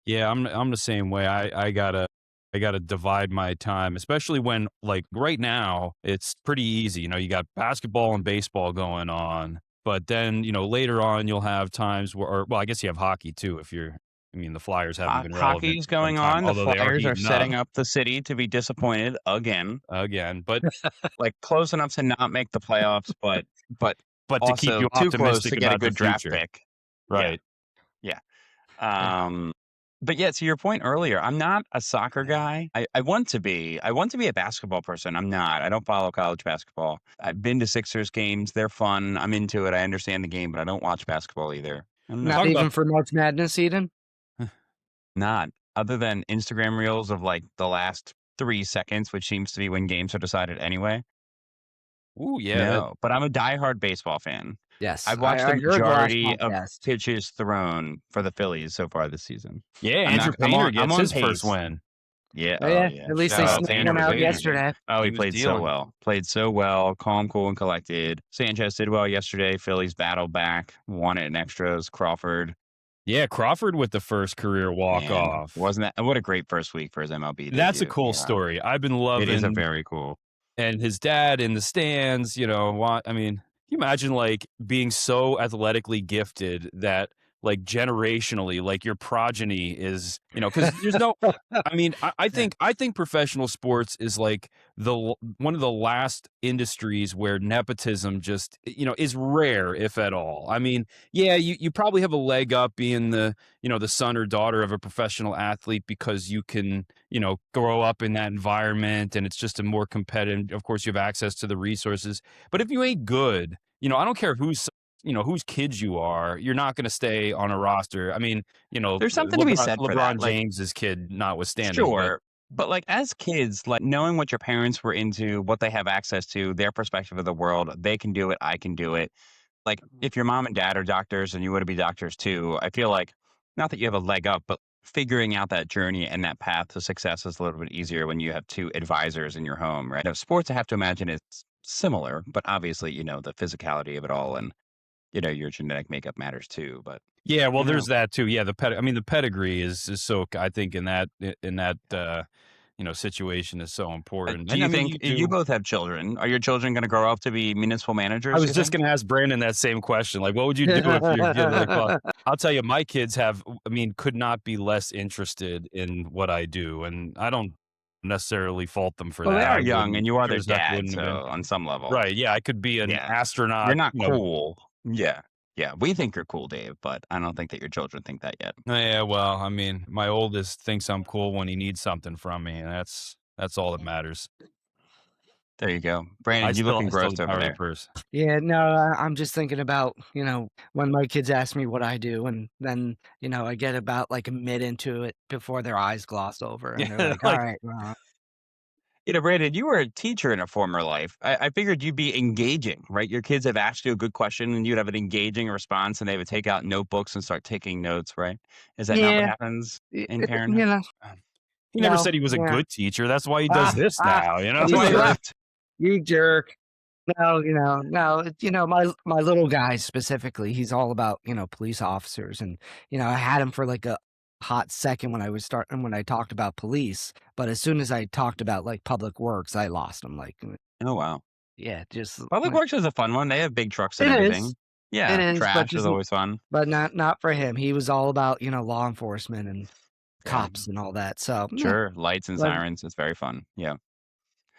Yeah, I'm the same way. I gotta divide my time, especially when like right now it's pretty easy. You got basketball and baseball going on, but then later on you'll have times where, or, well, I guess you have hockey too. I mean, the Flyers haven't been relevant Hockey's for some going time, on. The although they are Flyers are heating up setting up the city to be disappointed again. again. But Like close enough to not make the playoffs, but but to keep also you too close optimistic to get a about the good draft future, pick. Yeah, right? yeah. But yeah, to your point earlier, I'm not a soccer guy. I want to be. I want to be a basketball person. I'm not. I don't follow college basketball. I've been to Sixers games. They're fun. I'm into it. I understand the game, but I don't watch basketball either. I don't know. Not Talk about even for March Madness, Eden? Not other than Instagram reels of like the last 3 seconds, which seems to be when games are decided anyway. ooh, yeah, that No, but I'm a diehard baseball fan. Yes, I've watched I the heard last majority of podcast. pitches thrown for the Phillies so far this season. yeah. I'm Andrew not. I'm Painter on. I'm gets on his first pace. win. Yeah. Oh, Oh yeah, yeah. at least Shout they out snuck Painter one for out being here. yesterday. Oh, He he was played so dealing. well. Played so well. Calm, cool, and collected. Sanchez did well yesterday. Phillies battled back. Won it in extras. Crawford. Yeah, Crawford with the first career walk Man, off. wasn't that what a great first week for his MLB That's a debut? cool Yeah, story. I've been it is a loving, very cool. and his dad in the stands. I mean, can you imagine like being so athletically gifted that like generationally, like your progeny is, because there's no. I mean, I think professional sports is like one of the last industries where nepotism just is rare, if at all. I mean, yeah, you probably have a leg up being the son or daughter of a professional athlete because you can grow up in that environment and it's just a more competitive. Of course, you have access to the resources, but if you ain't good, I don't care whose kids you are, you're not going to stay on a roster. I mean, There's something to be said for that. LeBron Like, James's kid notwithstanding, but sure. But like as kids, like knowing what your parents were into, what they have access to, their perspective of the world, they can do it, I can do it. Like if your mom and dad are doctors and you want to be doctors too, I feel like not that you have a leg up, but figuring out that journey and that path to success is a little bit easier when you have two advisors in your home, right? Now, sports, I have to imagine it's similar, but obviously, the physicality of it all and your genetic makeup matters too. But yeah, well, you know, there's that too. Yeah, I mean, the pedigree is so. I think in that situation is so important. do And I you mean, think you both have children? Are your children going to grow up to be municipal I managers? was You just think? going to ask Brandon that same question. Like, what would you do if your kid? Like, well, I'll tell you, my kids have. I mean, could not be less interested in what I do, and I don't necessarily fault them for Well, they that. are I young, and wouldn't. you are Sure their as heck dad, wouldn't so have been. on some level, Right? Yeah, I could be an yeah, you're astronaut. not cool. Yeah, yeah, we think you're cool, Dave, but I don't think that your children think that yet. Yeah, well, I mean, my oldest thinks I'm cool when he needs something from me, and that's all that matters. There you go, I Brandon. You still looking I still gross over devour the there? purse. Yeah, no, I'm just thinking about, when my kids ask me what I do, and then, I get about like a mid into it before their eyes gloss over, and they're Yeah, like, "All like right, well." Brandon, you were a teacher in a former life. I figured you'd be engaging, right? Your kids have asked you a good question, and you'd have an engaging response, and they would take out notebooks and start taking notes, right? Is that not what Yeah, happens in you parenthood? he never no, said he was a yeah. good teacher. That's why he does Ah, this ah, now, That's why he you left. you jerk. No, no, my little guy specifically, he's all about, police officers, and, I had him for like a hot second when I talked about police, but as soon as I talked about like public works, I lost him. Like, Oh wow. yeah, just Public Works is a fun one. They have big trucks and it everything. it Yeah, is, but trash is just always fun. but not for him. He was all about, law enforcement and Yeah, cops and all that. So, yeah, sure. Lights and but sirens. It's very fun. Yeah.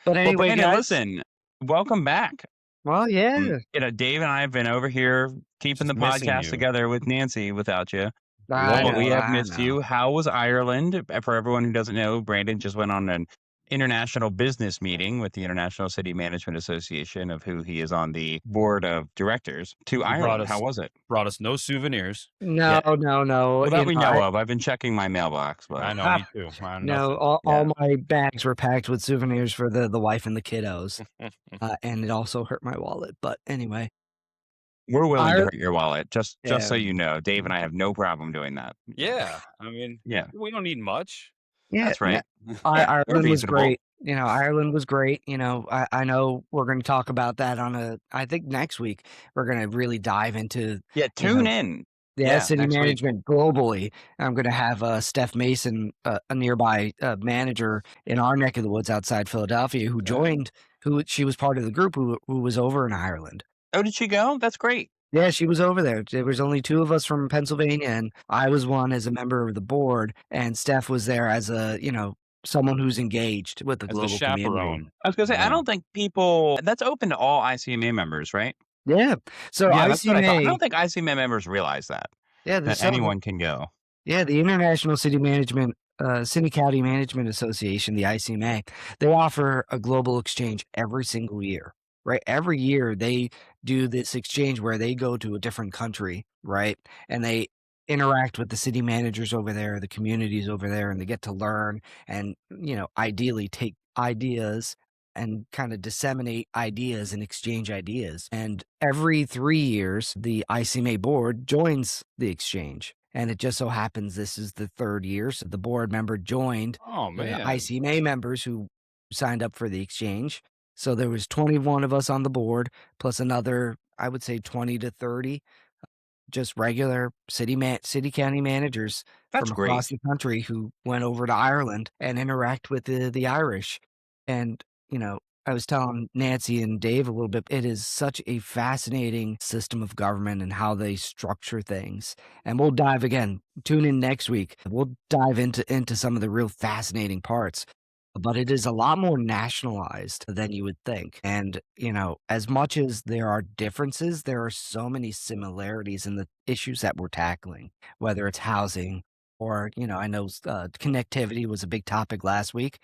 Well, anyway, Brandon, guys. listen, welcome back. Well, yeah. Dave and I have been over here keeping just the missing podcast you. together with Nancy without you. I But we know, have I missed know. you. How was Ireland? For everyone who doesn't know, Brandon just went on an international business meeting with the International City Management Association, of who he is on the board of directors, to He brought Ireland. How us was it? brought us no souvenirs. No, Yeah. no, Well, that we know of. I've been checking my mailbox, I but know, me too. No, Nothing. all yeah. my bags were packed with souvenirs for the wife and the kiddos, and it also hurt my wallet. But anyway, We're willing to Ir hurt your wallet, just yeah, so you know. Dave and I have no problem doing that. Yeah, I mean, Yeah, we don't need much. yeah, that's yeah. right. Yeah, we're Ireland was reasonable. great. Ireland was great. I know we're going to talk about that I think next week we're going to really dive into. Yeah, You tune know, in. Yeah, Yeah, city next week. management globally. I'm gonna have, Steph Mason, a nearby, manager in our neck of the woods outside Philadelphia who joined who she was part of the group who was over in Ireland. Oh, did she go? That's great. Yeah, she was over there. There was only 2 of us from Pennsylvania, and I was one as a member of the board, and Steph was there as a, someone who's engaged with the As the global community. chaperone. I was gonna say, I Yeah. don't think people that's open to all ICMA members, right? Yeah. So Yeah, that's what I thought. I ICMA don't think ICMA members realize that, yeah, that so anyone can go. yeah, the International City County Management Association, the ICMA, they offer a global exchange every single year, right? Every year they do this exchange where they go to a different country, right? And they interact with the city managers over there, the communities over there, and they get to learn and, ideally take ideas and kind of disseminate ideas and exchange ideas. And every 3 years, the ICMA board joins the exchange. And it just so happens this is the 3rd year. So the board member joined Oh, the man. ICMA members who signed up for the exchange. So there was 21 of us on the board, plus another, I would say 20 to 30 just regular city county managers That's from great. across the country who went over to Ireland and interact with the Irish. And, I was telling Nancy and Dave a little bit, it is such a fascinating system of government and how they structure things. And we'll dive again, tune in next week. We'll dive into some of the real fascinating parts. But it is a lot more nationalized than you would think. And, as much as there are differences, there are so many similarities in the issues that we're tackling, whether it's housing or, I know connectivity was a big topic last week.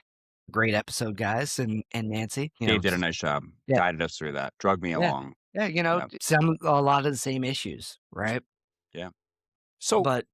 Great episode, guys, and Nancy. Dave did a nice job, Yeah, guided us through that, drug me yeah, along. yeah. Yeah, A lot of the same issues, right? yeah. So But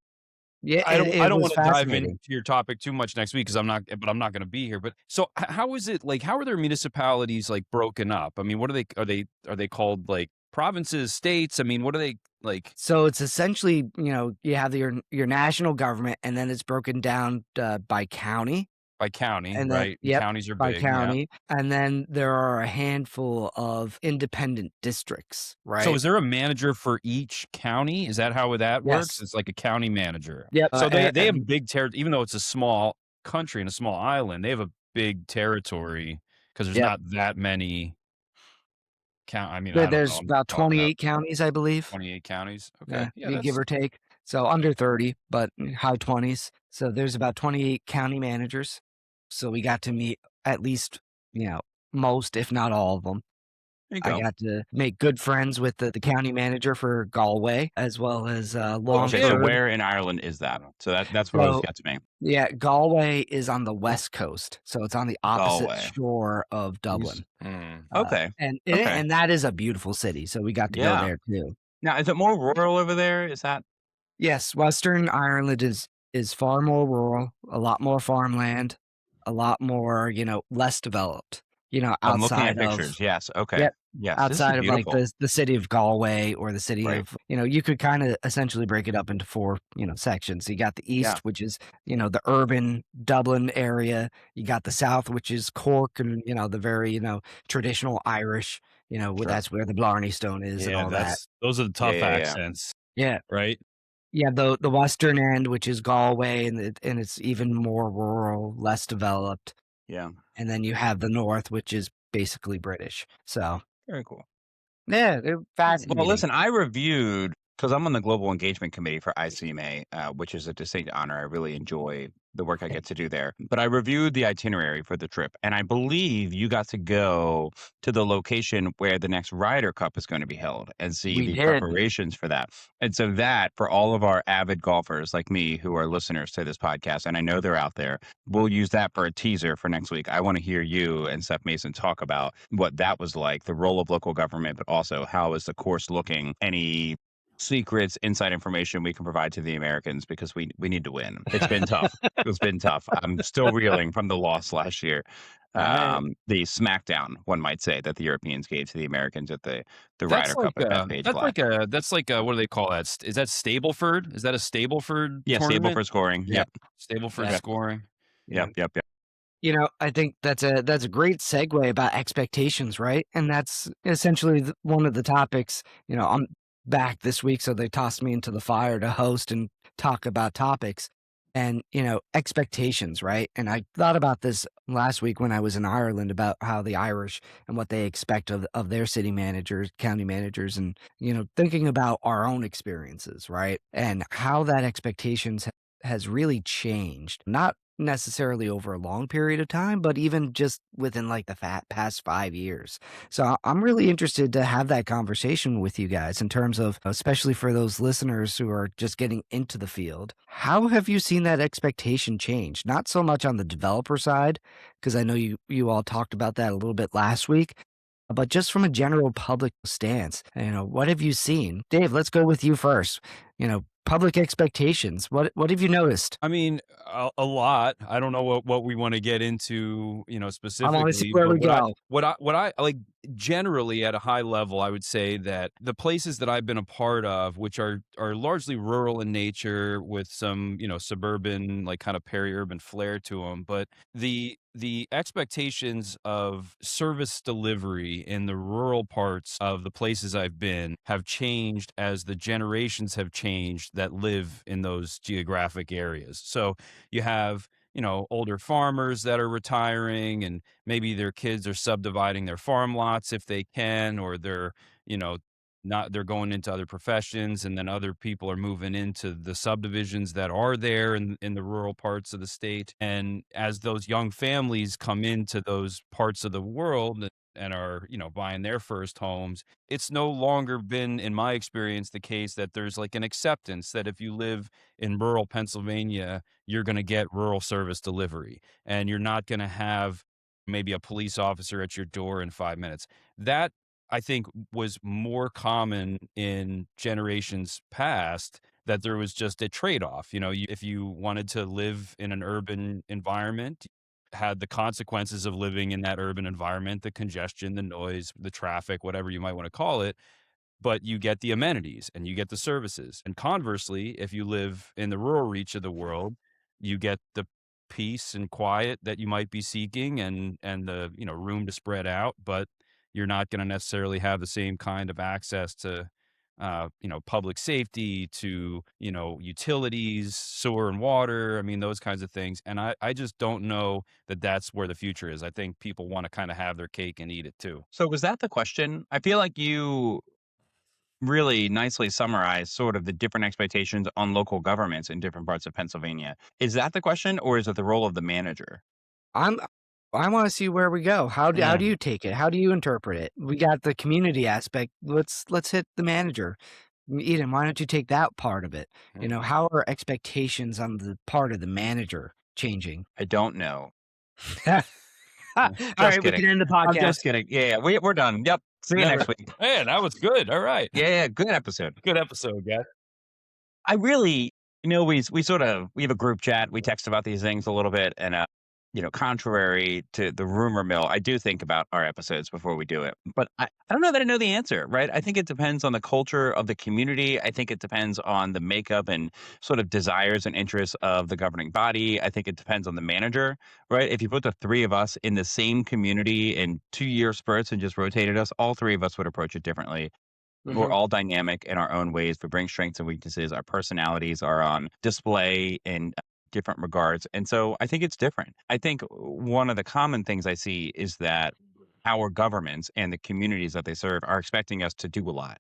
yeah, I it, don't I it don't was wanna dive into fascinating. your topic too much next week because I'm not gonna be here, but so how is it like, how are their municipalities, like, broken up? I mean, what are they called, like, provinces, states? I mean, what are they like So it's essentially, you have your national government, and then it's broken down by county. by county, And then right? And yep, counties are by big, yeah. county, and then there are a handful of independent districts, So right? is there a manager for each county? Is that how that works? Yes. It's like a county manager. Yep, So they have a big even though it's a small country and a small island, they have a big territory because there's yep. not that many I mean, There I don't know, there's I'm about talking out 28 counties, I believe. 28 counties. Okay. Yeah, Yeah, give that's or take. So under 30, but high 20s. So there's about 28 county managers. So we got to meet at least, you know, most, if not all of them. There you I go. got to make good friends with the county manager for Galway as well as oh, Okay, so yeah. Longford. where in Ireland is that? So that's what always So got to me. yeah, Galway is on the west coast, so it's on the opposite Galway. shore of Dublin. Mm. Okay, okay. And that is a beautiful city, so we got to go Yeah. there too. Now, is it more rural over there? Is that Yes, Western Ireland is far more rural, a lot more farmland, a lot more, less developed, I'm looking at outside of pictures. Yes. Okay. yep, Yes, this is outside of like beautiful. the city of Galway or the city Right. of, you could kind of essentially break it up into 4, sections. You got the Yeah. east, which is, the urban Dublin area. You got the south, which is Cork and, the very, traditional Irish, Sure. that's where the Blarney Stone is and Yeah, all that. those are the Yeah, tough yeah, yeah. accents, Yeah. right? Yeah, the western end, which is Galway, and it's even more rural, less developed. Yeah. And then you have the north, which is basically British. So, Very cool. yeah, they're Well, fascinating. listen, I reviewed because I'm on the global engagement committee for ICMA, which is a distinct honor. I really enjoy the work I get to do there. But I reviewed the itinerary for the trip, and I believe you got to go to the location where the next Ryder Cup is going to be held and see We the did. preparations for that. And so that, for all of our avid golfers like me who are listeners to this podcast, and I know they're out there, we'll use that for a teaser for next week. I want to hear you and Seth Mason talk about what that was like, the role of local government, but also how is the course looking, any secrets, inside information we can provide to the Americans because we need to win. It's been tough. It's been tough. I'm still reeling from the loss last year. I The smackdown, one might say, that the Europeans gave to the Americans at the That's Ryder like Cup at Bethpage Black. that's like what do they call that? Is that Stableford? Is that a Stableford Yeah, stable tournament? for scoring. yeah, Yep. Stableford yeah, Yep. scoring? yeah. Yep. I think that's a great segue about expectations, right? And that's essentially one of the topics. back this week, so they tossed me into the fire to host and talk about topics and, expectations, right? And I thought about this last week when I was in Ireland about how the Irish and what they expect of their city managers, county managers, and, thinking about our own experiences, right? And how that expectations has really changed, not necessarily over a long period of time, but even just within like the past 5 years. So I'm really interested to have that conversation with you guys in terms of, especially for those listeners who are just getting into the field. How have you seen that expectation change? Not so much on the developer side, because I know you all talked about that a little bit last week, but just from a general public stance, what have you seen? Dave, let's go with you first. Public expectations. What have you noticed? I mean, a lot. I don't know what we want to get into, I want to see specifically, where but we go. what I like generally at a high level, I would say that the places that I've been a part of, which are largely rural in nature with some, suburban like kind of peri-urban flair to them, but the expectations of service delivery in the rural parts of the places I've been have changed as the generations have changed that live in those geographic areas. So you have, older farmers that are retiring and maybe their kids are subdividing their farm lots if they can, or they're, you know, not they're going into other professions, and then other people are moving into the subdivisions that are there in the rural parts of the state. And as those young families come into those parts of the world and are, buying their first homes, it's no longer been, in my experience, the case that there's like an acceptance that if you live in rural Pennsylvania, you're going to get rural service delivery and you're not going to have maybe a police officer at your door in 5 minutes. That I think was more common in generations past, that there was just a trade-off. If you wanted to live in an urban environment, had the consequences of living in that urban environment, the congestion, the noise, the traffic, whatever you might want to call it, but you get the amenities and you get the services. And conversely, if you live in the rural reach of the world, you get the peace and quiet that you might be seeking, and the, room to spread out, but you're not going to necessarily have the same kind of access to public safety, to, utilities, sewer and water. I mean, those kinds of things. And I just don't know that that's where the future is. I think people want to kind of have their cake and eat it too. So was that the question? I feel like you really nicely summarized sort of the different expectations on local governments in different parts of Pennsylvania. Is that the question, or is it the role of the manager? I'm I wanna see where we go. How do you take it? How do you interpret it? We got the community aspect. Let's hit the manager. Eden, why don't you take that part of it? How are expectations on the part of the manager changing? I don't know. All Just right, we kidding. can end the I'm podcast. just kidding. Yeah, we're done. Yep. See you next week. Man, that was good. All right. Yeah, good episode. Good episode, guys. I really, we have a group chat. We text about these things a little bit, and contrary to the rumor mill, I do think about our episodes before we do it. But I don't know that I know the answer, right? I think it depends on the culture of the community. I think it depends on the makeup and sort of desires and interests of the governing body. I think it depends on the manager, right? If you put the three of us in the same community in 2 year spurts and just rotated us, all three of us would approach it differently. We're Mhm. all dynamic in our own ways. We bring strengths and weaknesses. Our personalities are on display in different regards. And so I think it's different. I think one of the common things I see is that our governments and the communities that they serve are expecting us to do a lot.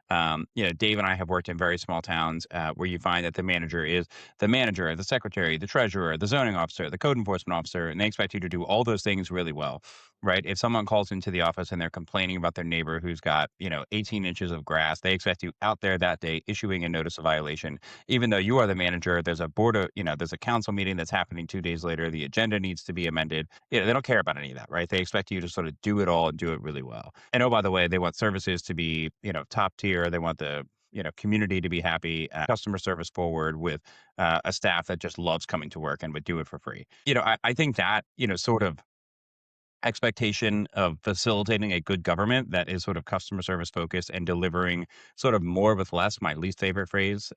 Dave and I have worked in very small towns where you find that the manager is the manager, the secretary, the treasurer, the zoning officer, the code enforcement officer, and they expect you to do all those things really well, right? If someone calls into the office and they're complaining about their neighbor who's got, 18 inches of grass, they expect you out there that day issuing a notice of violation. Even though you are the manager, there's a there's a council meeting that's happening 2 days later. The agenda needs to be amended. They don't care about any of that, right? They expect you to sort of do it all and do it really well. And oh, by the way, they want services to be, top tier. They want the community to be happy, customer service forward with a staff that just loves coming to work and would do it for free. I think that, sort of expectation of facilitating a good government that is sort of customer service focused and delivering sort of more with less, my least favorite phrase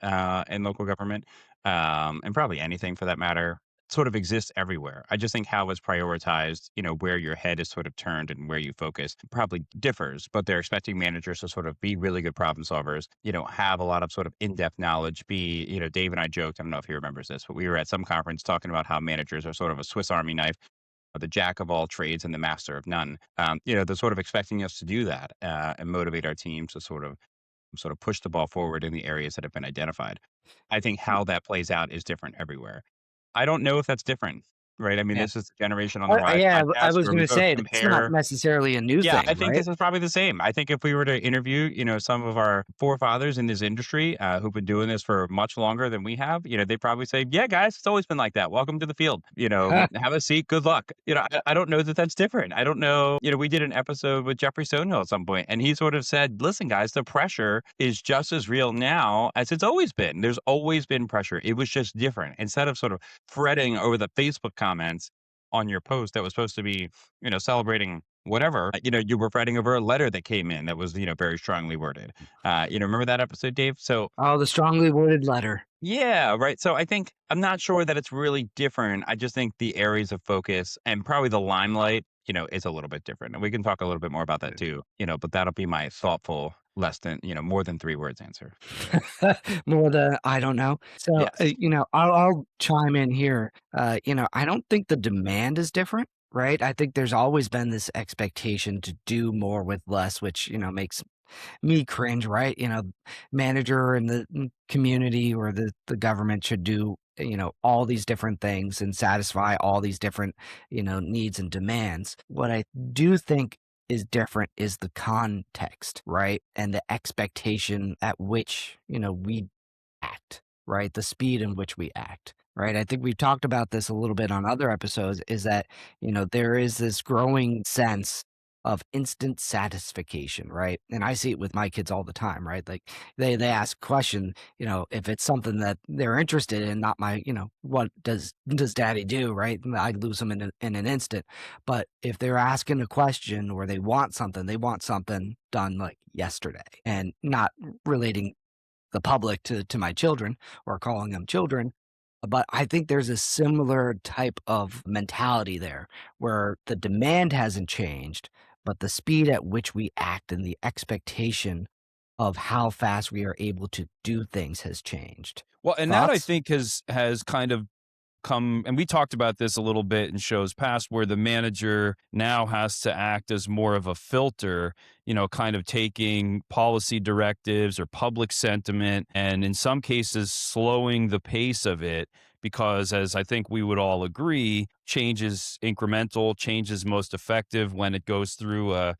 in local government, and probably anything for that matter. sort of exists everywhere. I just think how it's prioritized, where your head is sort of turned and where you focus probably differs, but they're expecting managers to sort of be really good problem solvers, have a lot of sort of in-depth knowledge, Dave and I joked, I don't know if he remembers this, but we were at some conference talking about how managers are sort of a Swiss Army knife, the jack of all trades and the master of none. They're sort of expecting us to do that and motivate our teams to sort of push the ball forward in the areas that have been identified. I think how that plays out is different everywhere. I don't know if that's different, right? I mean, Yeah. this is the Generation on the Rise Yeah, I podcast was where we gonna both say it's not compare. necessarily a new Yeah, I thing, think right? this is probably the same. I think if we were to interview, some of our forefathers in this industry who've been doing this for much longer than we have, they'd probably say, "Yeah, guys, it's always been like that. Welcome to the field. Have a seat. Good luck." I don't know that that's different. I don't know. We did an episode with Jeffrey Stonehill at some point, and he sort of said, "Listen, guys, the pressure is just as real now as it's always been. There's always been pressure. It was just different. Instead of sort of fretting over the Facebook comments on your post that was supposed to be, celebrating." Whatever, you were fretting over a letter that came in that was, very strongly worded. Remember that episode, Dave? So, Oh, the strongly worded letter. yeah, right. So I think I'm not sure that it's really different. I just think the areas of focus and probably the limelight, is a little bit different. And we can talk a little bit more about that too, but that'll be my thoughtful, less than, more than 3 words answer. More than I don't know. So, Yes. I'll chime in here. I don't think the demand is different, right? I think there's always been this expectation to do more with less, which, makes me cringe, right? Manager in the community or the government should do, all these different things and satisfy all these different, needs and demands. What I do think is different is the context, right? And the expectation at which, we act, right? The speed in which we act, right? I think we've talked about this a little bit on other episodes is that, there is this growing sense of instant satisfaction, right? And I see it with my kids all the time, right? Like they ask a question, if it's something that they're interested in, not my, what does daddy do, right? And I lose them in an instant. But if they're asking a question or they want something done like yesterday and not relating the public to my children or calling them children. But I think there's a similar type of mentality there where the demand hasn't changed, but the speed at which we act and the expectation of how fast we are able to do things has changed. Well, and that I Thoughts? think has kind of come, and we talked about this a little bit in shows past, where the manager now has to act as more of a filter, kind of taking policy directives or public sentiment and in some cases slowing the pace of it, because as I think we would all agree, change is incremental, change is most effective when it goes through a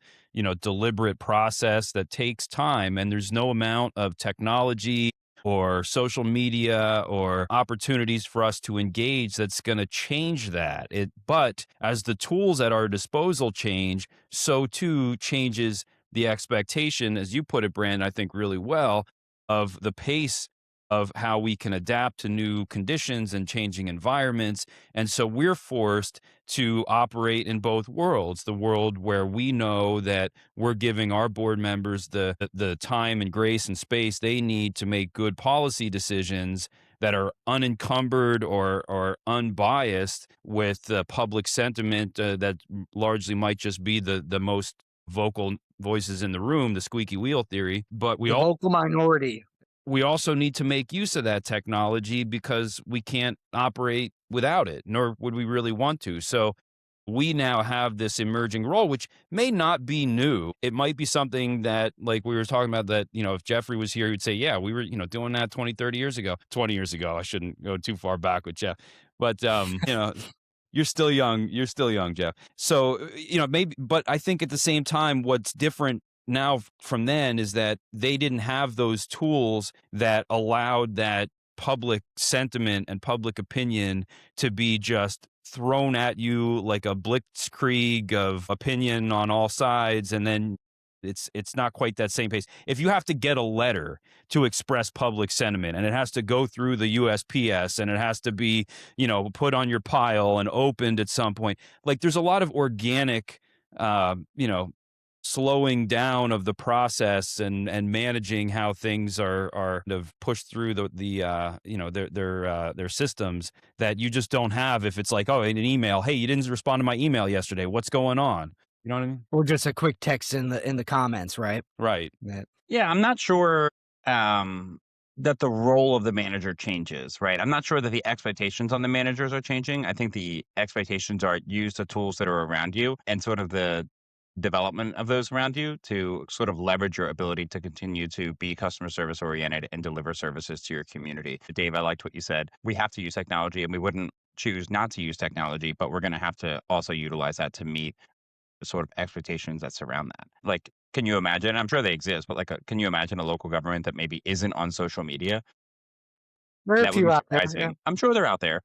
deliberate process that takes time, and there's no amount of technology or social media or opportunities for us to engage that's going to change that. But as the tools at our disposal change, so too changes the expectation, as you put it, Brandon, I think really well, of the pace of how we can adapt to new conditions and changing environments. And so we're forced to operate in both worlds, the world where we know that we're giving our board members the time and grace and space they need to make good policy decisions that are unencumbered or unbiased with public sentiment that largely might just be the most vocal voices in the room, the squeaky wheel theory. But The vocal minority. we also need to make use of that technology because we can't operate without it, nor would we really want to. So we now have this emerging role, which may not be new. It might be something that, like we were talking about, that, if Jeffrey was here, he'd say, yeah, we were, doing that 20, 30 years ago. 20 years ago. I shouldn't go too far back with Jeff. But, you're still young. You're still young, Jeff. So, maybe, but I think at the same time, what's different now from then is that they didn't have those tools that allowed that public sentiment and public opinion to be just thrown at you like a blitzkrieg of opinion on all sides, and then it's not quite that same pace. If you have to get a letter to express public sentiment and it has to go through the USPS and it has to be, put on your pile and opened at some point, like there's a lot of organic slowing down of the process and managing how things are kind of pushed through their systems that you just don't have if it's like, oh, in an email, hey, you didn't respond to my email yesterday, what's going on? You know what I mean? Or just a quick text in the comments, right? Right. That Yeah, I'm not sure that the role of the manager changes, right? I'm not sure that the expectations on the managers are changing. I think the expectations are use the tools that are around you and sort of the development of those around you to sort of leverage your ability to continue to be customer service oriented and deliver services to your community. Dave, I liked what you said. We have to use technology and we wouldn't choose not to use technology, but we're going to have to also utilize that to meet the sort of expectations that surround that. Like, can you imagine? I'm sure they exist, but like, can you imagine a local government that maybe isn't on social media? there are a That would few be out there, yeah. surprising. I'm sure they're out there,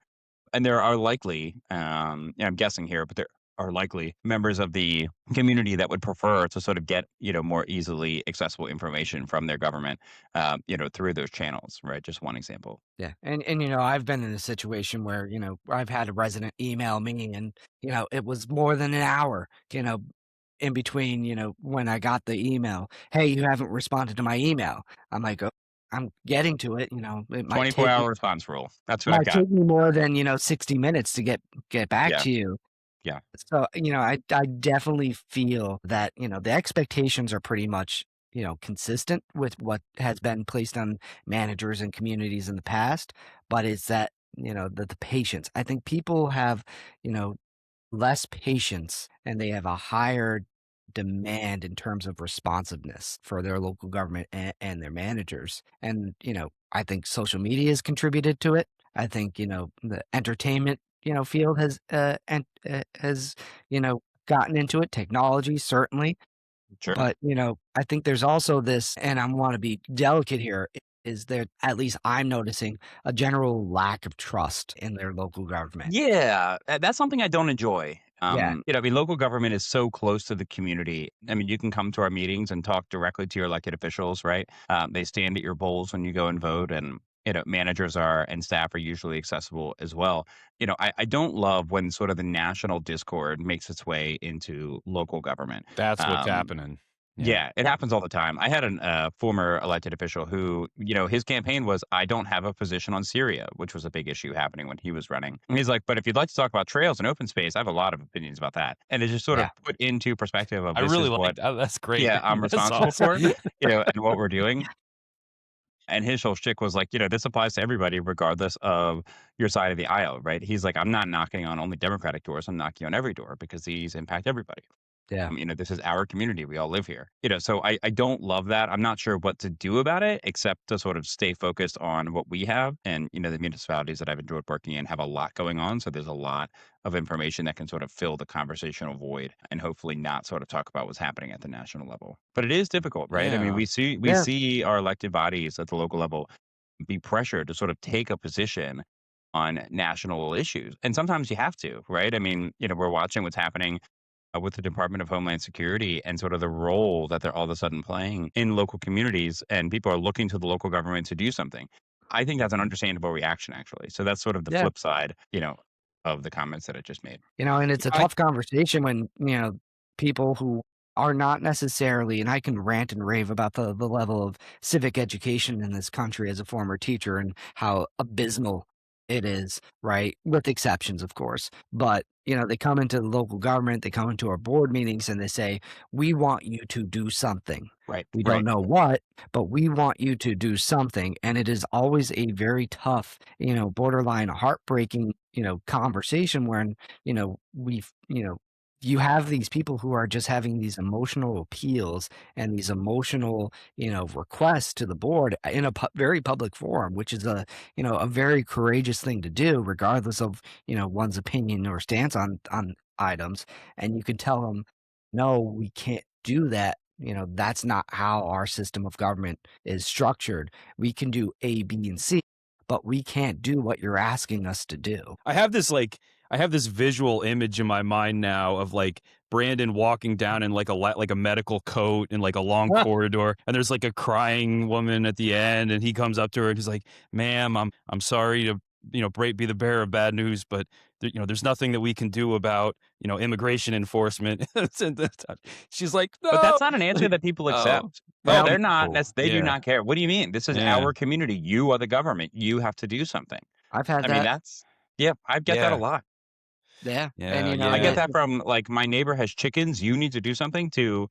and there are likely, yeah, I'm guessing here, but there are likely members of the community that would prefer to sort of get, more easily accessible information from their government, through those channels, right? Just one example. Yeah, and I've been in a situation where, I've had a resident email me and, it was more than an hour, in between, when I got the email. "Hey, you haven't responded to my email." I'm like, "Oh, I'm getting to it," "It 24-hour response rule. That's what I've might got. take me more than, 60 minutes to get back Yeah, to you." yeah, So, I definitely feel that, the expectations are pretty much, consistent with what has been placed on managers and communities in the past, but it's that, the patience. I think people have, you know, less patience and they have a higher demand in terms of responsiveness for their local government and their managers. And, I think social media has contributed to it. I think, the entertainment, field has, gotten into it. Technology, certainly. sure. But, I think there's also this, and I want to be delicate here, is there, at least I'm noticing, a general lack of trust in their local government. Yeah, that's something I don't enjoy. Yeah. I mean, local government is so close to the community. I mean, you can come to our meetings and talk directly to your elected officials, right? They stand at your bowls when you go and vote, and managers are and staff are usually accessible as well. I don't love when sort of the national discord makes its way into local government. That's what's Um, happening. Yeah. yeah, it happens all the time. I had a former elected official who, his campaign was, I don't have a position on Syria, which was a big issue happening when he was running. And he's like, but if you'd like to talk about trails and open space, I have a lot of opinions about that. And it just sort of Yeah. put into perspective of I this really is like what, that. That's great. yeah, I'm That's responsible awesome. for, and what we're doing. And his whole shtick was like, this applies to everybody, regardless of your side of the aisle, right? He's like, I'm not knocking on only Democratic doors. I'm knocking on every door because these impact everybody. Yeah. This is our community. We all live here. So I don't love that. I'm not sure what to do about it, except to sort of stay focused on what we have. And, the municipalities that I've enjoyed working in have a lot going on. So there's a lot of information that can sort of fill the conversational void and hopefully not sort of talk about what's happening at the national level. But it is difficult, right? I mean, Yeah. we Yeah. see our elected bodies at the local level be pressured to sort of take a position on national issues. And sometimes you have to, right? I mean, we're watching what's happening with the Department of Homeland Security and sort of the role that they're all of a sudden playing in local communities, and people are looking to the local government to do something. I think that's an understandable reaction, actually. So that's sort of the Yeah. flip side, of the comments that I just made. And it's a I tough conversation when, people who are not necessarily, and I can rant and rave about the level of civic education in this country as a former teacher and how abysmal it is, right? With exceptions, of course. But, they come into the local government, they come into our board meetings and they say, we want you to do something. Right. We don't Right. know what, but we want you to do something. And it is always a very tough, borderline heartbreaking, conversation when, we've, you have these people who are just having these emotional appeals and these emotional, requests to the board in a very public forum, which is a very courageous thing to do, regardless of, one's opinion or stance on items. And you can tell them, no, we can't do that. That's not how our system of government is structured. We can do A, B, and C, but we can't do what you're asking us to do. I have this visual image in my mind now of like Brandon walking down in like like a medical coat in like a long corridor, and there's like a crying woman at the end, and he comes up to her and he's like, "Ma'am, I'm sorry to be the bearer of bad news, but there's nothing that we can do about immigration enforcement. She's like, But no, that's not an answer like, that people oh, accept. oh, They're not. no, They do yeah, not care. What do you mean? This is yeah, our community. You are the government. You have to do something. I've had I mean, that. that's yeah. I get that a yeah, lot. Yeah, and yeah, I get yeah, that from like my neighbor has chickens. You need to do something to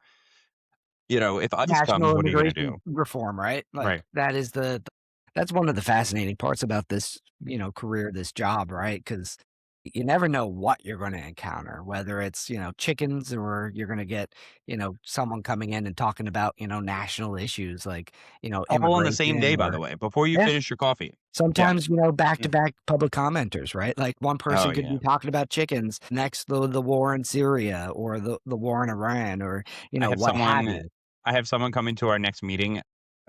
if ICE comes, national what are you going to do? immigration reform, right? Like Right. that is that's one of the fascinating parts about this, career, this job, right? Because you never know what you're going to encounter, whether it's, chickens or you're going to get, someone coming in and talking about, national issues like, All on the same immigration day, by or the way, before you yeah, finish your coffee. Yeah. sometimes, back to Mm. back public commenters, right? Like one Oh person could be yeah. talking about chickens, next the war in Syria or the war in Iran or, I have what have someone you. I have someone coming to our next meeting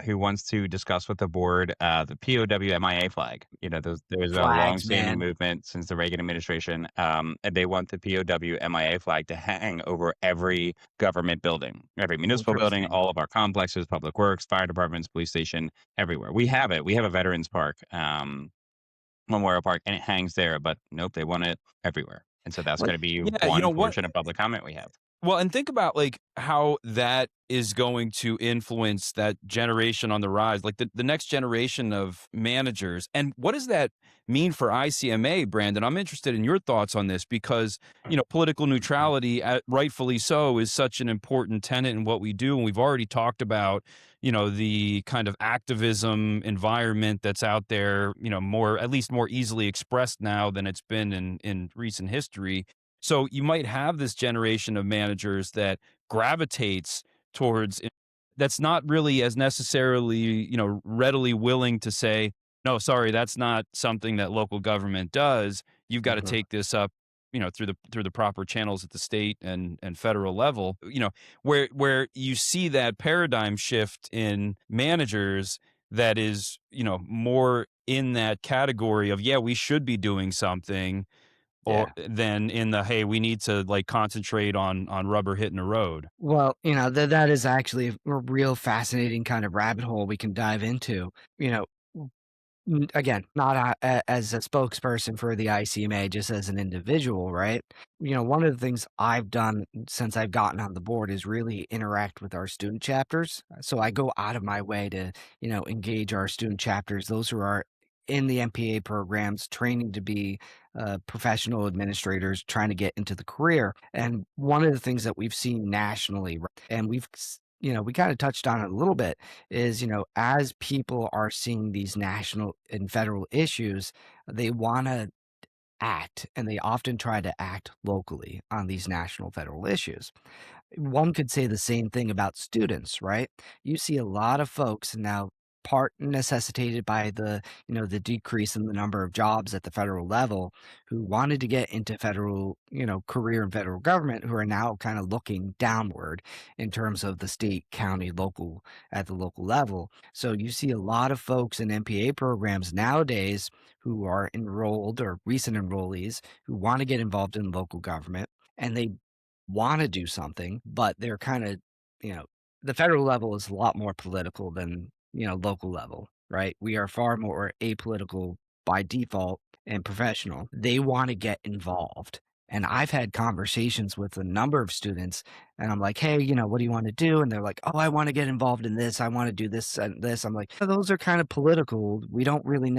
who wants to discuss with the board the POW MIA flag. There's a Flags, long-standing man. movement since the Reagan administration, and they want the POW MIA flag to hang over every government building, every municipal building, Interesting. all of our complexes, public works, fire departments, police station, everywhere. We have it. We have a veterans park, Memorial Park, and it hangs there. But nope, they want it everywhere, and so that's Well, going to be yeah. You one know what? portion of public comment we have. Well, and think about like how that is going to influence that generation on the rise, like the next generation of managers. And what does that mean for ICMA, Brandon? I'm interested in your thoughts on this because, political neutrality, rightfully so, is such an important tenet in what we do. And we've already talked about, the kind of activism environment that's out there, at least more easily expressed now than it's been in recent history. So you might have this generation of managers that gravitates towards that's not really as necessarily, readily willing to say, no, sorry, that's not something that local government does. You've got to mhm. take this up, through the proper channels at the state and federal level, where you see that paradigm shift in managers that is, more in that category of, yeah, we should be doing something or Yeah. then in the, "Hey, we need to, like, concentrate on rubber hitting the road." Well, that is actually a real fascinating kind of rabbit hole we can dive into. You know, again, not as a spokesperson for the ICMA, just as an individual, right? One of the things I've done since I've gotten on the board is really interact with our student chapters. So I go out of my way to, engage our student chapters, those who are in the MPA programs, training to be professional administrators, trying to get into the career. And one of the things that we've seen nationally, and we kind of touched on it a little bit is, as people are seeing these national and federal issues, they want to act and they often try to act locally on these national federal issues. One could say the same thing about students, right? You see a lot of folks now, part necessitated by the decrease in the number of jobs at the federal level, who wanted to get into federal, career in federal government, who are now kind of looking downward in terms of the state, county, local, at the local level. So you see a lot of folks in MPA programs nowadays who are enrolled or recent enrollees who want to get involved in local government, and they want to do something, but they're kind of, you know, the federal level is a lot more political than, local level, right? We are far more apolitical by default and professional. They want to get involved. And I've had conversations with a number of students, and I'm like, hey, what do you want to do? And they're like, oh, I want to get involved in this. I want to do this and this. I'm like, those are kind of political. We don't really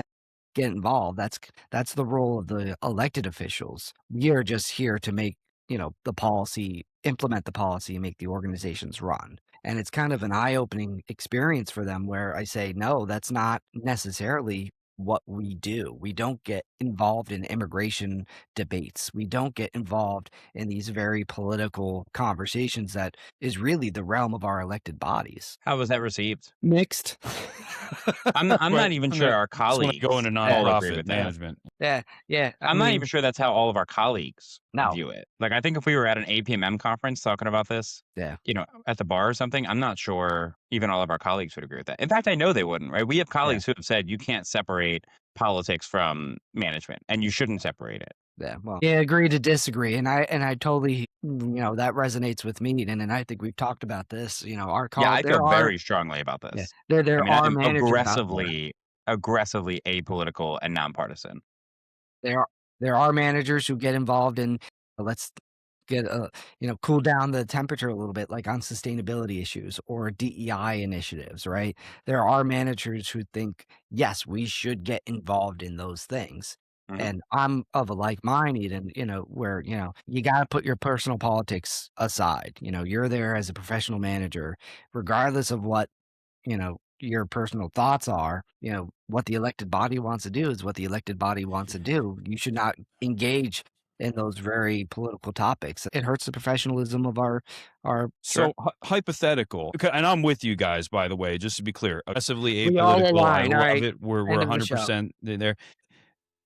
get involved. That's the role of the elected officials. We are just here to make, the policy, implement the policy, and make the organizations run. And it's kind of an eye-opening experience for them where I say, no, that's not necessarily what we do. We don't get involved in immigration debates. We don't get involved in these very political conversations that is really the realm of our elected bodies. How was that received? Mixed. I'm Right. not even When sure they our just wanna go colleagues into all agree nonprofit with that. management. Yeah, yeah. I I'm not even mean, sure that's how all of our colleagues no. view it. Like, I think if we were at an APMM conference talking about this, Yeah. at the bar or something, I'm not sure even all of our colleagues would agree with that. In fact, I know they wouldn't, right? We have Yeah. colleagues who have said you can't separate politics from management and you shouldn't separate it. Yeah, well, yeah, agree to disagree, and I totally, that resonates with me, and I think we've talked about this. Our Yeah, call, I feel very strongly about yeah, this. I there mean, I are am managers out there. aggressively apolitical and nonpartisan. There are there are managers who get involved in, let's get cool down the temperature a little bit, like on sustainability issues or DEI initiatives, right? There are managers who think, yes, we should get involved in those things. Mhm. And I'm of a like mind, Eden, where, you got to put your personal politics aside. You're there as a professional manager, regardless of what your personal thoughts are. What the elected body wants to do is what the elected body wants to do. You should not engage in those very political topics. It hurts the professionalism of our Sure. So hypothetical, and I'm with you guys, by the way, just to be clear, aggressively we all apolitical. I align. All love right. it. We're End of the show. 100% there.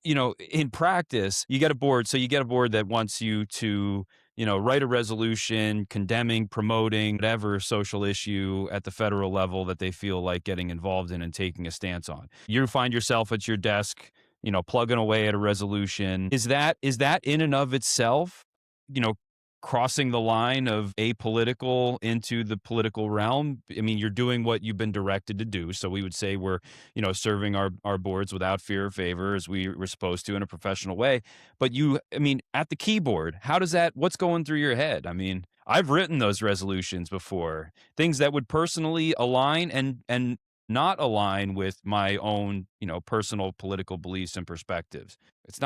In practice, you get a board. So you get a board that wants you to, write a resolution condemning, promoting whatever social issue at the federal level that they feel like getting involved in and taking a stance on. You find yourself at your desk, plugging away at a resolution. Is that in and of itself, you know, crossing the line of apolitical into the political realm? I mean, you're doing what you've been directed to do. So we would say we're, serving our boards without fear or favor as we were supposed to in a professional way. But I mean, at the keyboard, what's going through your head? I mean, I've written those resolutions before, things that would personally align and not align with my own, personal political beliefs and perspectives. It's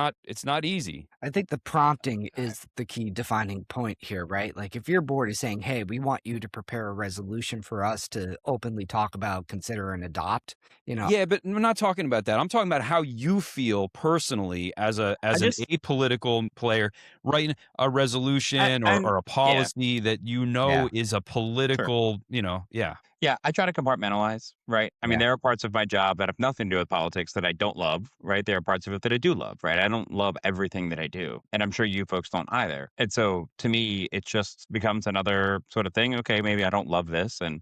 not easy. I think the prompting is the key defining point here, right? Like if your board is saying, "Hey, we want you to prepare a resolution for us to openly talk about, consider, and adopt," Yeah, but we're not talking about that. I'm talking about how you feel personally as I an just apolitical player, writing a resolution and or a yeah, policy that yeah, is a sure. political, yeah. Yeah, I try to compartmentalize, right? I mean, yeah. there are parts of my job that have nothing to do with politics that I don't love, right? There are parts of it that I do love, right? I don't love everything that I do. And I'm sure you folks don't either. And so to me, it just becomes another sort of thing. Okay, maybe I don't love this and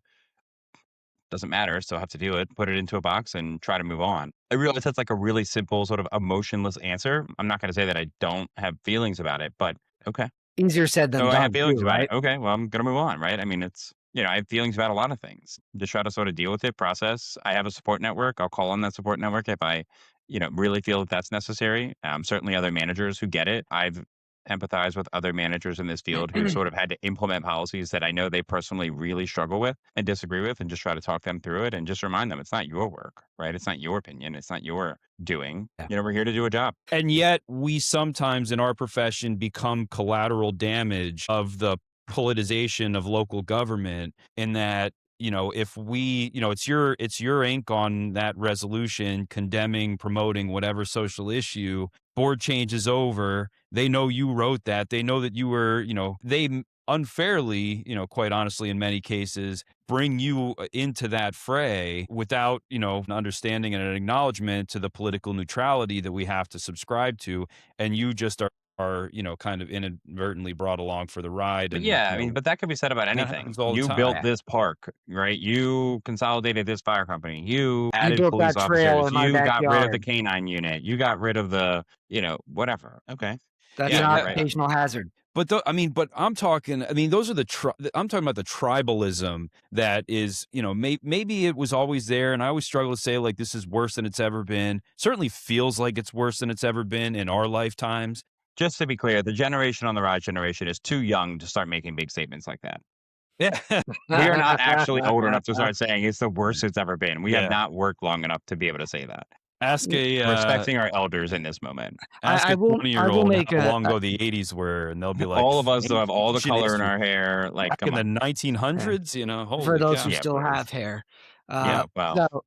doesn't matter. Still have to do it, put it into a box and try to move on. I realize that's like a really simple, sort of emotionless answer. I'm not going to say that I don't have feelings about it, but okay. Easier said than Oh, I have done, too, feelings about it. right? Okay, well, I'm gonna move on, right? I mean, I have feelings about a lot of things. Just try to sort of deal with it, process. I have a support network. I'll call on that support network if I, really feel that that's necessary. Certainly other managers who get it. I've empathized with other managers in this field who sort of had to implement policies that I know they personally really struggle with and disagree with, and just try to talk them through it and just remind them it's not your work, right? It's not your opinion. It's not your doing. Yeah. We're here to do a job. And yet we sometimes in our profession become collateral damage of the politicization of local government, in that, if we, it's your ink on that resolution condemning, promoting whatever social issue, board changes over, they know you wrote that, they know that you were, unfairly, quite honestly, in many cases, bring you into that fray without, an understanding and an acknowledgement to the political neutrality that we have to subscribe to. And you just are, kind of inadvertently brought along for the ride. But And, yeah, I mean, but that could be said about that anything. happens all the You time. built Yeah. this park, right? You consolidated this fire company. You You added built police that trail officers. in my You got rid of the backyard. canine unit. You got rid of the, whatever. Okay. That's Yeah, an Yeah. you're right. occupational hazard. But I'm talking. I mean, those are I'm talking about the tribalism that is. Maybe it was always there, and I always struggle to say like this is worse than it's ever been. Certainly feels like it's worse than it's ever been in our lifetimes. Just to be clear, the generation on the rise generation is too young to start making big statements like that. Yeah, We are not actually old enough to start saying it's the worst it's ever been. We have yeah. not worked long enough to be able to say that. Ask a Respecting our elders in this moment. ask I a will 20-year-old make how a, long ago the '80s were, and they'll be like, All of us though have all the "Ancient color in history. our hair. Like, Back in come the on. 1900s." for Holy those who cow. Yeah, still please. have hair. Yeah, Uh, well, so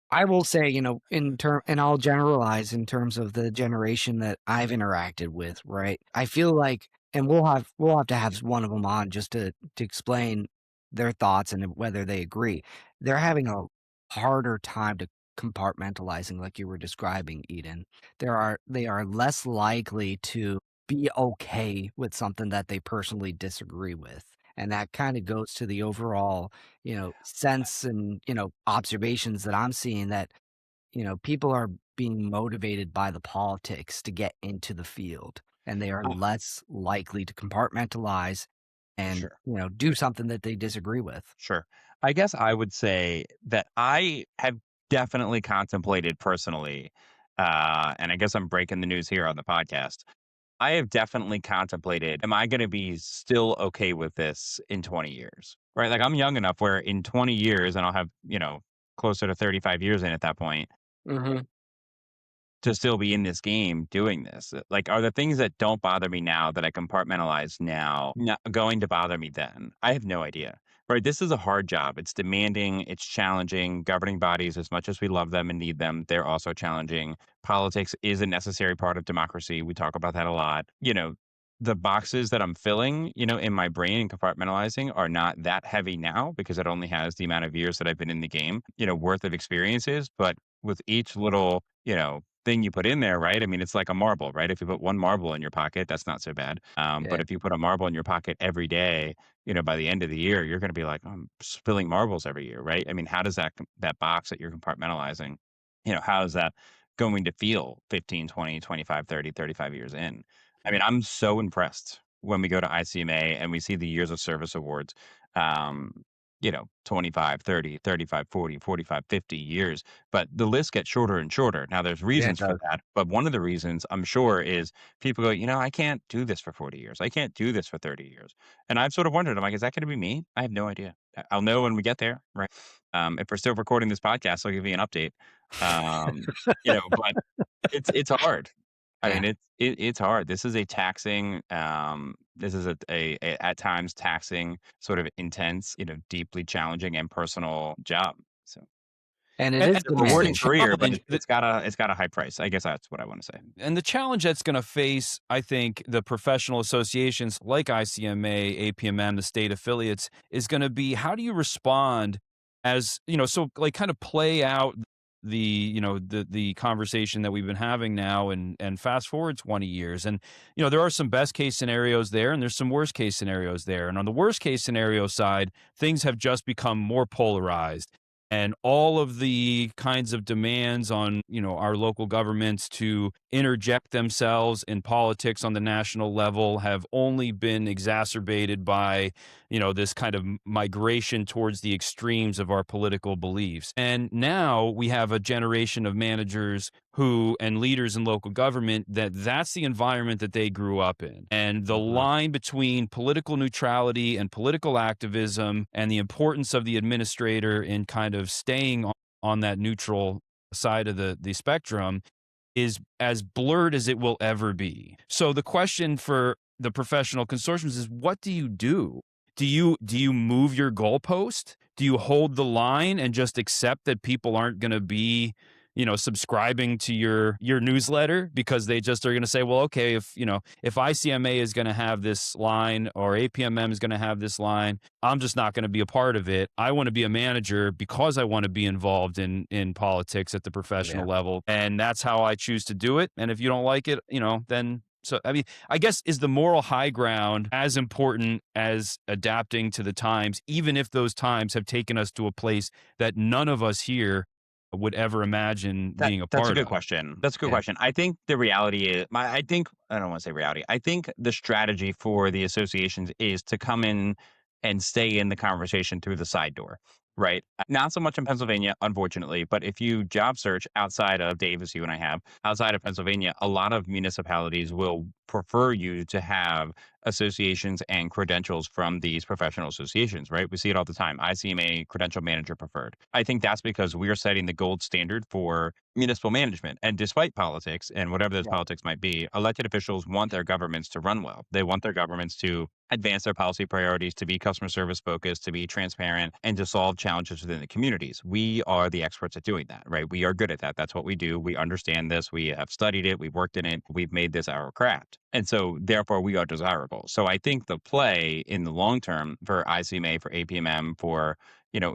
I will say, and I'll generalize in terms of the generation that I've interacted with, right? I feel like, and we'll have to have one of them on just to explain their thoughts and whether they agree. They're having a harder time to compartmentalizing, like you were describing, Eden. They are less likely to be okay with something that they personally disagree with. And that kind of goes to the overall sense and, observations that I'm seeing that, people are being motivated by the politics to get into the field, and they are uh, less likely to compartmentalize and, sure. do something that they disagree with. Sure. I guess I would say that I have definitely contemplated personally and I guess I'm breaking the news here on the podcast. I have definitely contemplated, am I going to be still okay with this in 20 years? Right? Like I'm young enough where in 20 years, and I'll have, closer to 35 years in at that point, Hmm. to still be in this game doing this? Like, are the things that don't bother me now that I compartmentalize now not going to bother me then? I have no idea. Right. This is a hard job. It's demanding, it's challenging. Governing bodies, as much as we love them and need them, they're also challenging. Politics is a necessary part of democracy. We talk about that a lot. The boxes that I'm filling, in my brain and compartmentalizing are not that heavy now because it only has the amount of years that I've been in the game, worth of experiences. But with each little, thing you put in there, right? I mean, it's like a marble, right? If you put one marble in your pocket, that's not so bad. But Yeah. if you put a marble in your pocket every day, by the end of the year, you're going to be like, I'm spilling marbles every year, right? I mean, how does that box that you're compartmentalizing, how is that going to feel 15, 20, 25, 30, 35 years in? I mean, I'm so impressed when we go to ICMA and we see the years of service awards. Um, 25, 30, 35, 40, 45, 50 years, but the list gets shorter and shorter. Now there's Yeah, it reasons for does. that, but one of the reasons I'm sure is people go, I can't do this for 40 years. I can't do this for 30 years. And I've sort of wondered, I'm like, is that going to be me? I have no idea. I'll know when we get there, right? If we're still recording this podcast, I'll give you an update. But it's hard. I Yeah. mean, it's hard. This is a taxing, this is a at times taxing, sort of intense, deeply challenging and personal job. So And it And is and a rewarding demanding. career, but challenge it's got a high price. I guess that's what I want to say. and the challenge that's going to face, I think, the professional associations like ICMA, APMM, the state affiliates, is going to be how do you respond as so like kind of play out the conversation that we've been having now and fast forward 20 years. And there are some best case scenarios there and there's some worst case scenarios there. And on the worst case scenario side, things have just become more polarized, and all of the kinds of demands on our local governments to interject themselves in politics on the national level have only been exacerbated by this kind of migration towards the extremes of our political beliefs. And now we have a generation of managers who and leaders in local government that's the environment that they grew up in, and the Mhm. line between political neutrality and political activism and the importance of the administrator in kind of staying on that neutral side of the spectrum is as blurred as it will ever be. So the question for the professional consortiums is, what do you do? Do you move your goalpost? Do you hold the line and just accept that people aren't going to be, subscribing to your newsletter because they just are going to say, well, okay, if ICMA is going to have this line or APMM is going to have this line, I'm just not going to be a part of it. I want to be a manager because I want to be involved in politics at the Yeah. professional level, and that's how I choose to do it. And if you don't like it, then so I mean, I guess is the moral high ground as important as adapting to the times, even if those times have taken us to a place that none of us here would ever imagine being a That's a part good of. question. That's a good Yeah. question. I think the reality is, I think I don't want to say reality. I think the strategy for the associations is to come in and stay in the conversation through the side door, right? Not so much in Pennsylvania, unfortunately, but if you job search outside of Davis, you and I have outside of Pennsylvania, a lot of municipalities will prefer you to have associations and credentials from these professional associations, right? We see it all the time. ICMA credential manager preferred. I think that's because we are setting the gold standard for municipal management. And despite politics and whatever those Yeah. politics might be, elected officials want their governments to run well. They want their governments to advance their policy priorities, to be customer service focused, to be transparent, and to solve challenges within the communities. We are the experts at doing that, right? We are good at that. That's what we do. We understand this. We have studied it. We've worked in it. We've made this our craft. And so, therefore, we are desirable. So, I think the play in the long term for ICMA, for APMM, for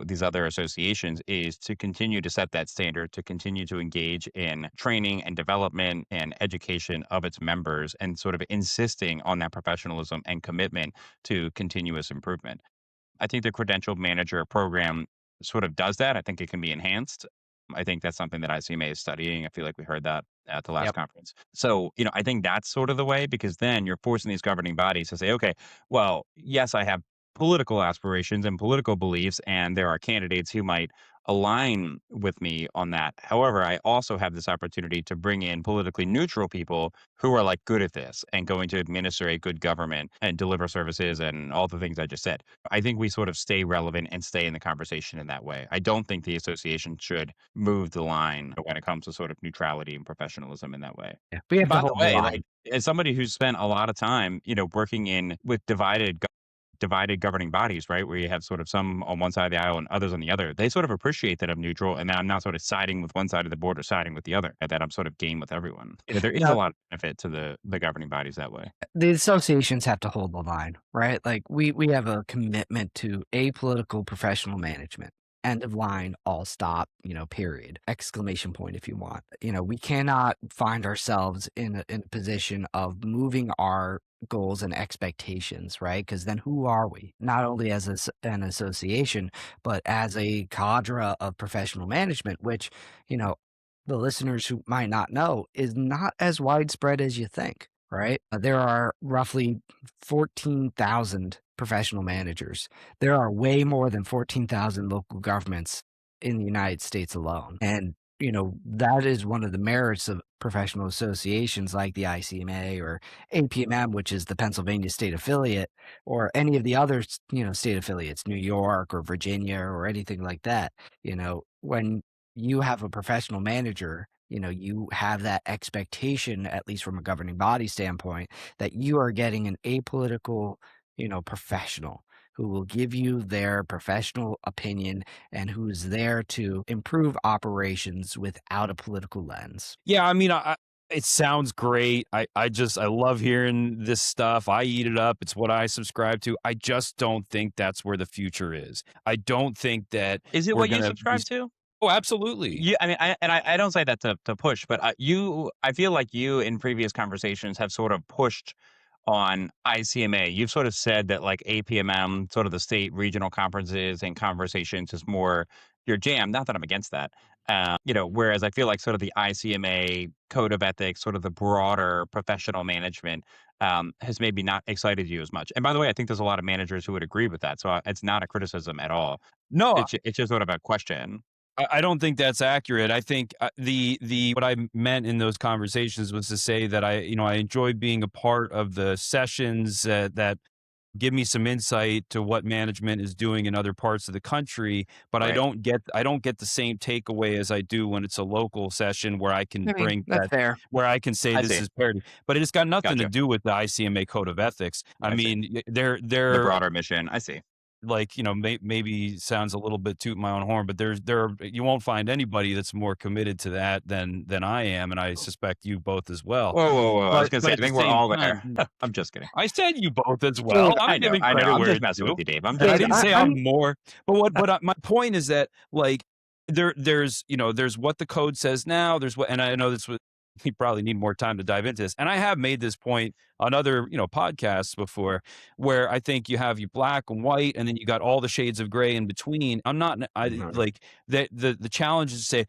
these other associations is to continue to set that standard, to continue to engage in training and development and education of its members, and sort of insisting on that professionalism and commitment to continuous improvement. I think the credentialed manager program sort of does that. I think it can be enhanced. I think that's something that ICMA is studying. I feel like we heard that at the last Yep. conference. So, I think that's sort of the way because then you're forcing these governing bodies to say, okay, well, yes, I have political aspirations and political beliefs, and there are candidates who might align with me on that. However, I also have this opportunity to bring in politically neutral people who are like good at this and going to administer a good government and deliver services and all the things I just said. I think we sort of stay relevant and stay in the conversation in that way. I don't think the association should move the line when it comes to sort of neutrality and professionalism in that way. Yeah, we have to By the hold the way, line. like as somebody who's spent a lot of time, working in with divided governing bodies, right? Where you have sort of some on one side of the aisle and others on the other. They sort of appreciate that I'm neutral and that I'm not sort of siding with one side of the board or siding with the other, and that I'm sort of game with everyone. There is a Now, lot of benefit to the governing bodies that way. the associations have to hold the line, right? Like we have a commitment to apolitical professional management. End of line, all stop, period. Exclamation point if you want. We cannot find ourselves in a position of moving our goals and expectations, right? Because then who are we? Not only as an association, but as a cadre of professional management, which, you know, the listeners who might not know is not as widespread as you think, right? There are roughly 14,000 professional managers. There are way more than 14,000 local governments in the United States alone. And, that is one of the merits of professional associations like the ICMA or APMM, which is the Pennsylvania state affiliate, or any of the other, state affiliates, New York or Virginia or anything like that. When you have a professional manager, you have that expectation, at least from a governing body standpoint, that you are getting an apolitical, professional who will give you their professional opinion and who's there to improve operations without a political lens. Yeah, I mean, it sounds great. I love hearing this stuff. I eat it up. It's what I subscribe to. I just don't think that's where the future is. I don't think that Is it we're what you gonna be. subscribe to? Oh, absolutely. Yeah, I mean, I don't say that to push, but I feel like you in previous conversations have sort of pushed on ICMA. You've sort of said that like APMM, sort of the state regional conferences and conversations is more your jam. Not that I'm against that. Whereas I feel like sort of the ICMA code of ethics, sort of the broader professional management, has maybe not excited you as much. And by the way, I think there's a lot of managers who would agree with that. So it's not a criticism at all. No, It's just sort of a question. I don't think that's accurate. I think the what I meant in those conversations was to say that I enjoy being a part of the sessions that give me some insight to what management is doing in other parts of the country, but Right. I don't get the same takeaway as I do when it's a local session where I can I mean, bring that's that, fair. where I can say I this see. is parody. But it's got nothing to Gotcha. do with the ICMA code of ethics. I I see. mean, The they're broader mission. I see. like, maybe sounds a little bit toot my own horn, but you won't find anybody that's more committed to that than I am, and I suspect you both as well. Whoa, whoa, whoa. I was gonna But say, I at the think we're same all there. time, I'm just kidding. I said you both as well. Dave, I'm giving I know. credit I'm where just it's messing with due. you, Dave. I'm I just Dave, didn't kidding. say I'm I'm more, but my point is that like there's what the code says now. There's what, and I know this was. We probably need more time to dive into this. And I have made this point on other, podcasts before, where I think you have your black and white, and then you got all the shades of gray in between. I'm not, I Mhm. like the challenge is to say,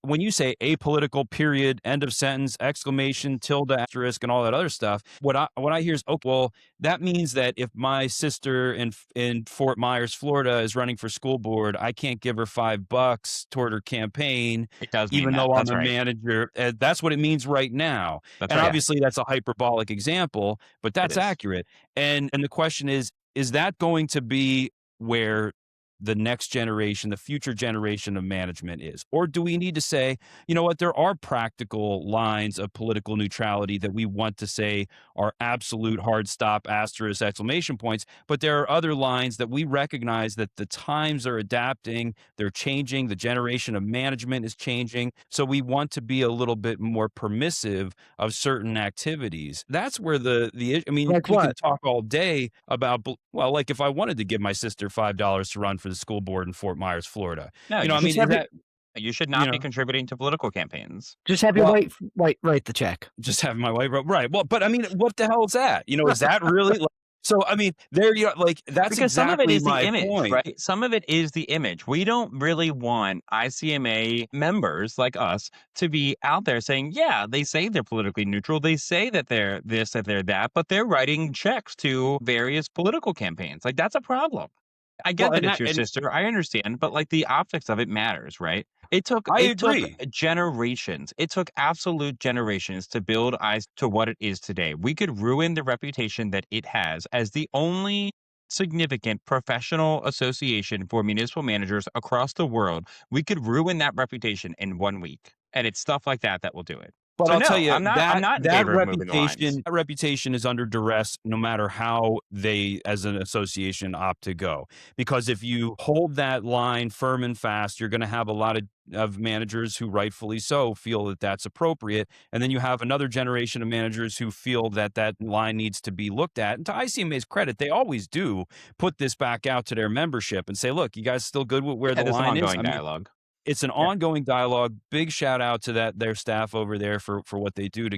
when you say apolitical period, end of sentence, exclamation, tilde, asterisk, and all that other stuff, what I hear is, oh, well, that means that if my sister in Fort Myers, Florida, is running for school board, I can't give her $5 toward her campaign, It does mean even that. though I'm That's a right. manager. That's what it means right now. That's And right. obviously that's a hyperbolic example, but It that's is. accurate. And the question is that going to be where the next generation, the future generation of management is? Or do we need to say, you know what, there are practical lines of political neutrality that we want to say are absolute hard stop, asterisk, exclamation points, but there are other lines that we recognize that the times are adapting, they're changing, the generation of management is changing. So we want to be a little bit more permissive of certain activities. That's where I mean, Like we can what? talk all day about, well, like if I wanted to give my sister $5 to run for the school board in Fort Myers, Florida, No, I Just mean, is have your that, you should you not be know, contributing to political campaigns. just have your well, white write the check. just having my way, right? Well, but I mean, what the hell is that? Is that really like, So, I mean, there you like, that's Because some of it exactly is the my image, point. right? Some of it is the image. We don't really want ICMA members like us to be out there saying, yeah, they say they're politically neutral. They say that they're this, that they're that, but they're writing checks to various political campaigns. Like, that's a problem. I Well, get that and it's that your and sister. I understand, but like the optics of it matters, right? I It took agree. generations. It took absolute generations to build ICE to what it is today. We could ruin the reputation that it has as the only significant professional association for municipal managers across the world. We could ruin that reputation in 1 week. And it's stuff like that that will do it. But So I'll tell no, you I'm that not in favor of moving the lines. that reputation is under duress no matter how they, as an association, opt to go. Because if you hold that line firm and fast, you're going to have a lot of managers who, rightfully so, feel that that's appropriate, and then you have another generation of managers who feel that that line needs to be looked at. And to ICMA's credit, they always do put this back out to their membership and say, "Look, you guys still good with where Yeah, the there's some line is?" ongoing I mean, dialogue. it's an Yeah. ongoing dialogue. Big shout out to their staff over there for what they do to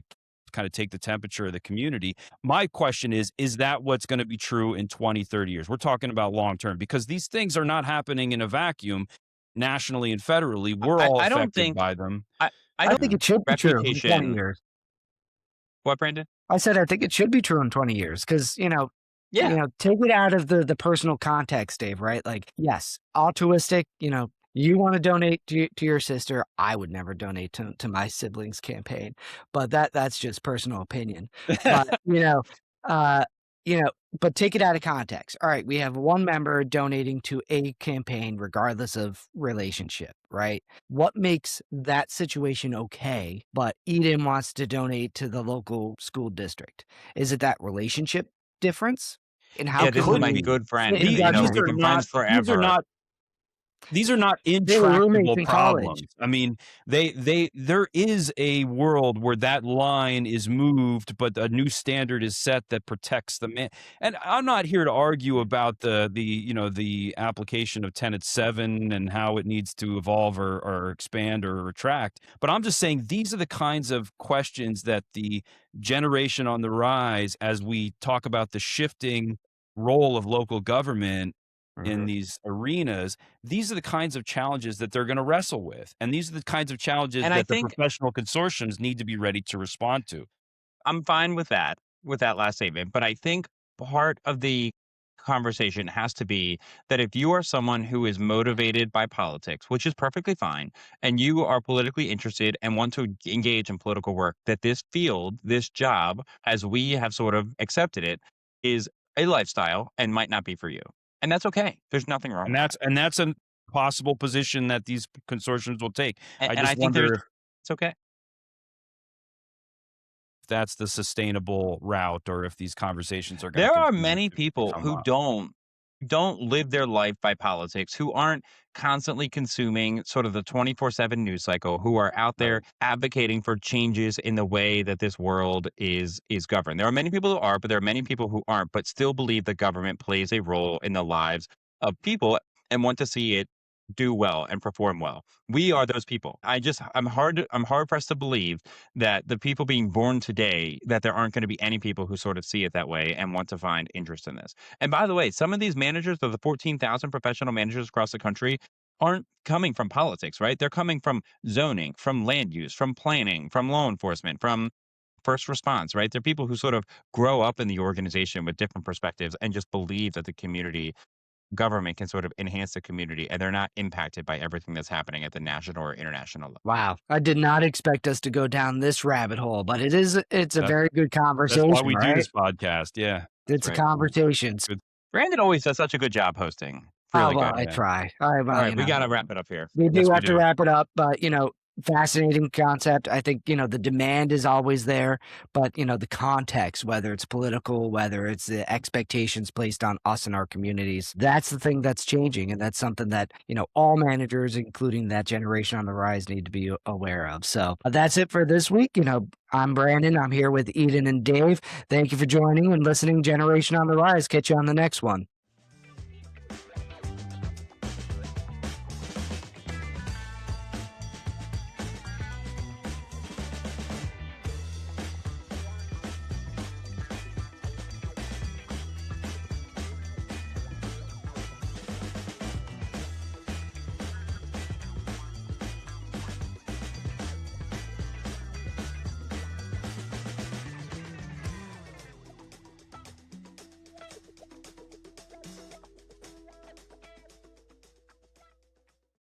kind of take the temperature of the community. My question is that what's going to be true in 20, 30 years? We're talking about long term because these things are not happening in a vacuum nationally and federally. We're all I don't affected think by them. I I I don't think Yeah. it should be true in 20 reputation. years. What, Brandon? I said I think it should be true in 20 years because, Yeah. take it out of the personal context, Dave, right? Like, yes, altruistic, you want to donate to your sister. I would never donate to my siblings' campaign, but that's just personal opinion. But, uh, you know, but take it out of context. All right, we have one member donating to a campaign regardless of relationship, right? What makes that situation okay, but Eden wants to donate to the local school district? Is it that relationship difference? And how Yeah, can this is Could my we be. good friend. fit in You know, These better? we've are been not friends forever. these are not They were roommates intractable in college. problems. I mean, there is a world where that line is moved, but a new standard is set that protects the man. And I'm not here to argue about the application of Tenet 7 and how it needs to evolve or expand or retract. But I'm just saying these are the kinds of questions that the generation on the rise, as we talk about the shifting role of local government in Mhm. these arenas, these are the kinds of challenges that they're going to wrestle with. And these are the kinds of challenges And I that the think professional consortiums need to be ready to respond to. I'm fine with that last statement, but I think part of the conversation has to be that if you are someone who is motivated by politics, which is perfectly fine, and you are politically interested and want to engage in political work, that this field, this job, as we have sort of accepted it, is a lifestyle and might not be for you. And that's okay. There's nothing wrong And with that. that's a possible position that these consortiums will take. I And I just think there's wonder if it's okay. that's the sustainable route or if these conversations are going to There are continue many to people come who up. don't live their life by politics, who aren't constantly consuming sort of the 24/7 news cycle, who are out there Right. advocating for changes in the way that this world is governed. There are many people who are, but there are many people who aren't, but still believe the government plays a role in the lives of people and want to see it do well and perform well. We are those people. I'm hard pressed to believe that the people being born today, that there aren't going to be any people who sort of see it that way and want to find interest in this. And by the way, some of these managers of the 14,000 professional managers across the country aren't coming from politics, right? They're coming from zoning, from land use, from planning, from law enforcement, from first response, right? They're people who sort of grow up in the organization with different perspectives and just believe that the community government can sort of enhance the community and they're not impacted by everything that's happening at the national or international level. Wow. I did not expect us to go down this rabbit hole, but it's a That, very good that's why conversation, we do right? this podcast. Yeah. It's a Right. conversation. Good. Brandon always does such a good job hosting. Oh, Really well, good. I Yeah. try. All right, All well, right, we got to wrap it up here. we do Yes, we have to do. wrap it up, but fascinating concept. I think, the demand is always there, but the context, whether it's political, whether it's the expectations placed on us and our communities, that's the thing that's changing. And that's something that, all managers, including that generation on the rise, need to be aware of. So that's it for this week. I'm Brandon. I'm here with Eden and Dave. Thank you for joining and listening. Generation on the Rise. Catch you on the next one.